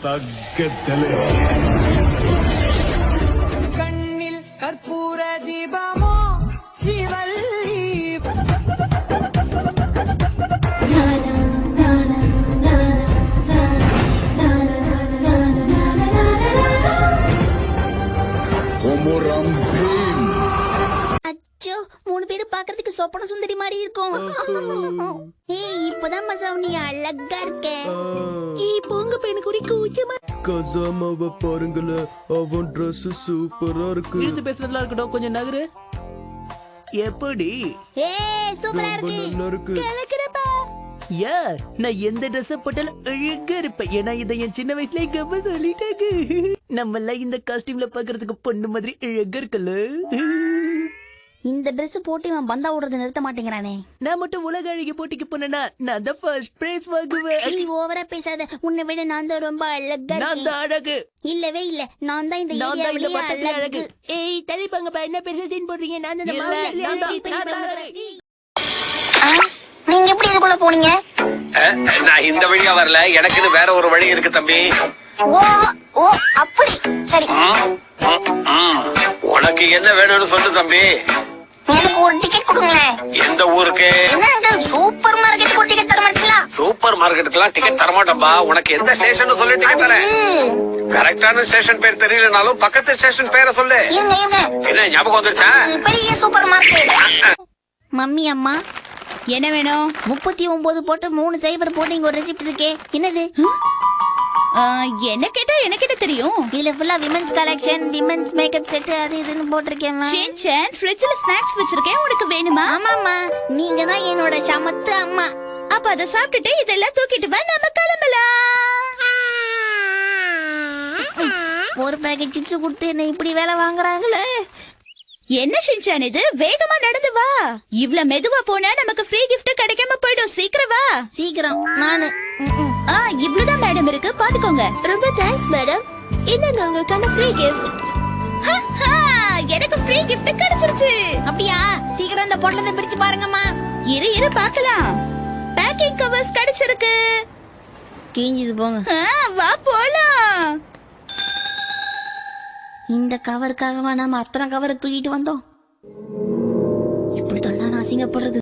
தக்கத்தலே கண்ணில் கற்பூர தீபமோ சிவல்லி அச்சோ 3 பேரு பாக்குறதுக்கு சொப்பன சுந்தரி மாதிரி இருக்கும். ஏய் இப்பதான் மசாவ் நீ அழகா இருக்க. இப்போ உங்க பெண்ணு குறி கூச்சமா கசாமாவ பாருங்கள, அவன் Dress சூப்பரா இருக்கு. இழுத்து பேசுறதுலாம் இருக்கட்டும், கொஞ்சம் நகரு. எப்படி ஏய் சூப்பரா ரொம்ப நல்லா இருக்கு. இருக்கு. கலக்குறப்பா. யார் நான் எந்த ட்ரெஸ் போட்டாலும் அழகா இருப்பேன். ஏன்னா இதை என் சின்ன வயசுல எங்க அம்மா சொல்லிட்டாங்க. நம்ம எல்லாம் இந்த காஸ்டியூம்ல பாக்குறதுக்கு பொண்ணு மாதிரி அழகா இருக்கல. இந்த Dress போட்டு இவன் பந்தா ஓடுறத நிறுத்த மாட்டேங்கிறானே. நான் மட்டும் உலக அழகி போட்டிக்கு போனா நான் தான் ஃபர்ஸ்ட் பிரைஸ் வாங்குவேன். நீ ஓவரா பேசாத. உன்னை விட நான் தான் ரொம்ப அழகா நான் இருக்கேன். தான் அழகு. இல்லவே இல்ல, நான் தான் இந்த நான் தான் இந்த ஏரியாவிலேயே பட்டத்துல அழகு. அழகு. ஏய் தள்ளிப்பாங்கப்பா, என்ன பெருசா சீன் போடுறீங்க? நான் தான் இந்த இல்ல, மாவுல நான் தான் அழகு. நான் தான் அழகு. நீங்க எப்படி இதுக்குள்ள போனீங்க? நான் இந்த வழியா வரல, எனக்குன்னு வேற ஒரு வழி இருக்கு தம்பி. ஓ ஓ அப்படி சரி. உனக்கு என்ன வேணும்னு சொல்லு தம்பி. எனக்கு ஒரு டிக்கெட் கொடுங்களேன். எந்த ஊருக்கு? சூப்பர் மார்க்கெட் ஒரு டிக்கெட் தர மாட்டீங்களா? சூப்பர் மார்க்கெட்டுக்கெல்லாம் டிக்கெட் தரமாட்டோம்பா. உனக்கு எந்த ஸ்டேஷன் சொல்லி டிக்கெட் தரேன். கரெக்டான ஸ்டேஷன் பேர் தெரியலனாலும் பக்கத்து ஸ்டேஷன் பேரை சொல்லு. என்ன ஞாபகம் வந்துச்சா? பெரிய சூப்பர் மார்க்கெட். மம்மி அம்மா என்ன வேணும்? 39 போட்டு 3 0 போட்டு இங்க ஒரு ரெசிப்ட் இருக்கே, என்னது? என்ன கேட்டா எனக்கு என்ன தெரியும்? இதுல ஃபுல்லா women's collection, women's makeup set அது இதுன்னு போட்டிருக்கேன். ஷின்சான் ஃப்ரிட்ஜ்ல ஸ்நாக்ஸ் வச்சிருக்கேன், உனக்கு வேணுமா? ஆமாம்மா, நீங்க தான் என்னோட சமத்து அம்மா. அப்ப அத சாப்பிட்டுட்டு இதெல்லாம் தூக்கிட்டு வா, நாம கிளம்பலாம். ஒரு பேக்கெட் சிப்ஸ் கொடுத்து என்ன இப்படி வேலை வாங்குறாங்களே. என்ன ஷின்சான் இது? வேகமா நடந்து வா. இவ்ளோ மெதுவா போனா நமக்கு ஃப்ரீ gift கிடைக்காம போய்டும். சீக்கிரம் வா. சீக்கிரம் நானு. இவ்ளோதான் மேடம் இருக்கு, பாத்துக்கோங்க. ரொம்ப தேங்க்ஸ் மேடம். இந்தாங்க உங்களுக்கான ஃப்ரீ gift. எனக்கு ஃப்ரீ gift கிடைச்சிருச்சு. அப்படியா? சீக்கிரம் இந்த பொட்டலத்தை பிரிச்சு பாருங்கம்மா. இரு பார்க்கலாம். பேக்கிங் கவர்ஸ் கிடைச்சிருக்கு. கிழிஞ்சது போங்க. வா போலாம். இந்த கவருக்காகவா நாம அத்தனை கவரை தூக்கிட்டு வந்தோம்? இப்படித்தான் நான் அசிங்கப்படுறது.